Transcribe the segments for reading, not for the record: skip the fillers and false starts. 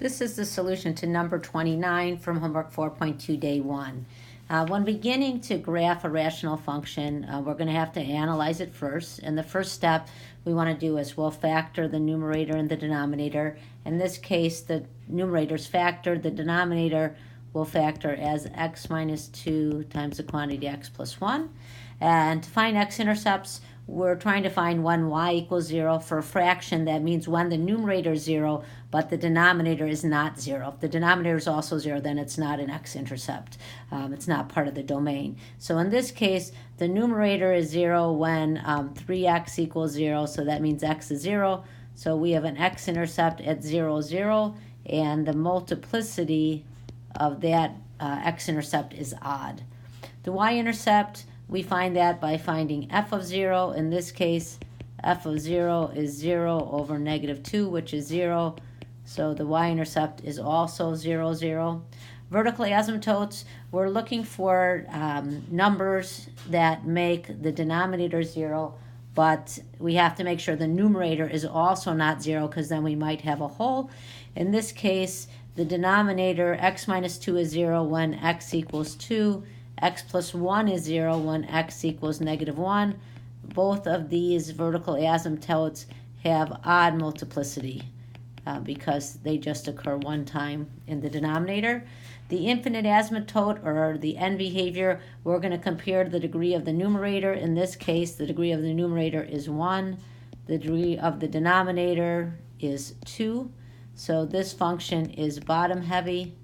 This is the solution to number 29 from homework 4.2 day 1. When beginning to graph a rational function, we're going to have to analyze it first. And the first step we want to do is we'll factor the numerator and the denominator. In this case, the numerator's factored, the denominator will factor as x minus 2 times the quantity x plus 1. And to find x-intercepts, we're trying to find when y equals 0. For a fraction, that means when the numerator is 0, but the denominator is not 0. If the denominator is also 0, then it's not an x-intercept. It's not part of the domain. So in this case, the numerator is 0 when 3x equals 0, so that means x is 0. So we have an x-intercept at 0, 0, and the multiplicity of that x-intercept is odd. The y-intercept, we find that by finding f of 0. In this case, f of 0 is 0 over negative 2, which is 0. So the y-intercept is also 0, 0. Vertical asymptotes, we're looking for numbers that make the denominator 0, but we have to make sure the numerator is also not 0, because then we might have a hole. In this case, the denominator x minus 2 is 0 when x equals 2. X plus 1 is 0 when x equals negative 1. Both of these vertical asymptotes have odd multiplicity because they just occur one time in the denominator. The infinite asymptote, or the end behavior, we're going to compare the degree of the numerator. In this case, the degree of the numerator is 1. The degree of the denominator is 2. So this function is bottom heavy.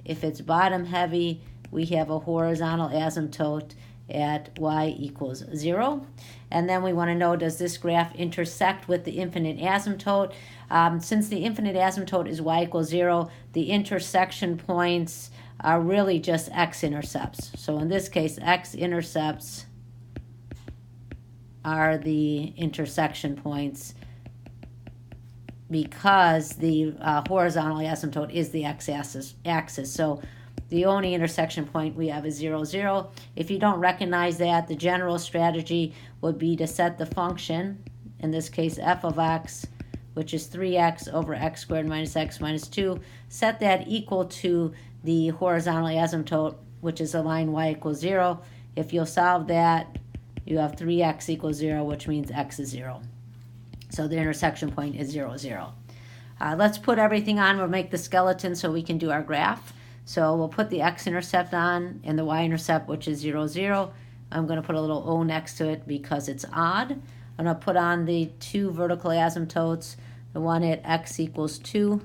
If it's bottom heavy, we have a horizontal asymptote at y equals 0. And then we want to know, does this graph intersect with the infinite asymptote? Since the infinite asymptote is y equals 0, the intersection points are really just x-intercepts. So in this case, x-intercepts are the intersection points because the horizontal asymptote is the x-axis. So the only intersection point we have is 0, 0. If you don't recognize that, the general strategy would be to set the function, in this case f of x, which is 3x over x squared minus x minus 2, set that equal to the horizontal asymptote, which is a line y equals 0. If you'll solve that, you have 3x equals 0, which means x is 0. So the intersection point is 0, 0. Let's put everything on. We'll make the skeleton so we can do our graph. So we'll put the x-intercept on and the y-intercept, which is 0, 0. I'm going to put a little O next to it because it's odd. I'm going to put on the two vertical asymptotes, the one at x equals 2.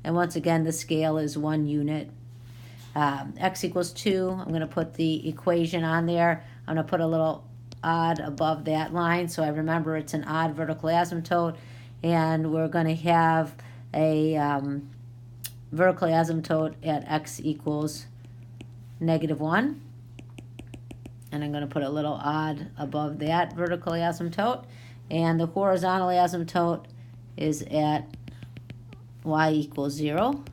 And once again, the scale is 1 unit. X equals 2, I'm going to put the equation on there. I'm going to put a little odd above that line so I remember it's an odd vertical asymptote. And we're going to have a vertical asymptote at x equals negative 1. And I'm going to put a little odd above that vertical asymptote. And the horizontal asymptote is at y equals 0.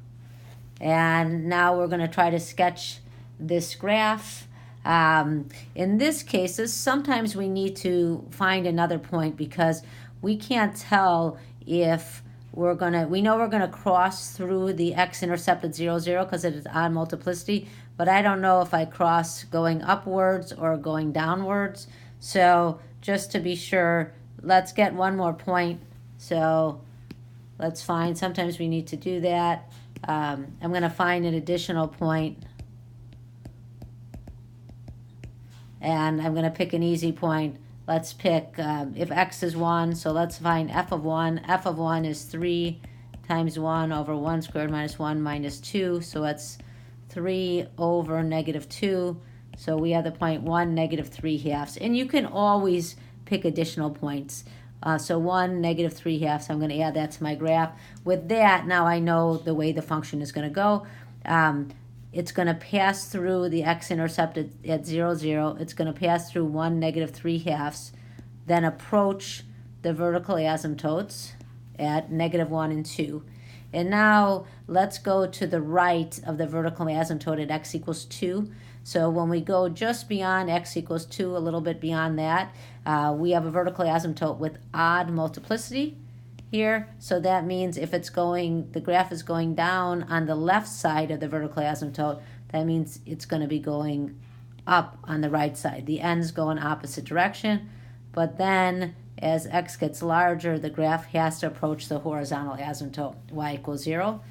And now we're going to try to sketch this graph. In this case, sometimes we need to find another point because we can't tell if we know we're going to cross through the x-intercept at 0, 0 because it is odd multiplicity, but I don't know if I cross going upwards or going downwards. So just to be sure, let's get one more point. So let's find, sometimes we need to do that. I'm going to find an additional point, and I'm going to pick an easy point. Let's pick, if x is 1, so let's find f of 1. F of 1 is 3 times 1 over 1 squared minus 1 minus 2. So that's 3 over negative 2. So we have the point 1, negative 3 halves. And you can always pick additional points. So 1, negative 3 halves. I'm going to add that to my graph. With that, now I know the way the function is going to go. It's going to pass through the x-intercept at 0, 0. It's going to pass through 1, negative 3 halves, then approach the vertical asymptotes at negative 1 and 2. And now let's go to the right of the vertical asymptote at x equals 2. So when we go just beyond x equals 2, a little bit beyond that, we have a vertical asymptote with odd multiplicity. here. So that means if the graph is going down on the left side of the vertical asymptote, that means it's going to be going up on the right side. The end's going opposite direction, but then as x gets larger, the graph has to approach the horizontal asymptote, y equals 0.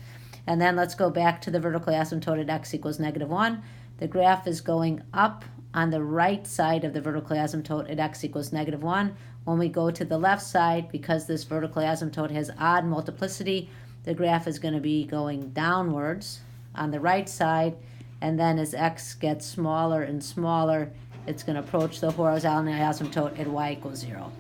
And then let's go back to the vertical asymptote at x equals -1. The graph is going up on the right side of the vertical asymptote at x equals -1. When we go to the left side, because this vertical asymptote has odd multiplicity, the graph is going to be going downwards on the right side, and then as x gets smaller and smaller, it's going to approach the horizontal asymptote at y equals 0.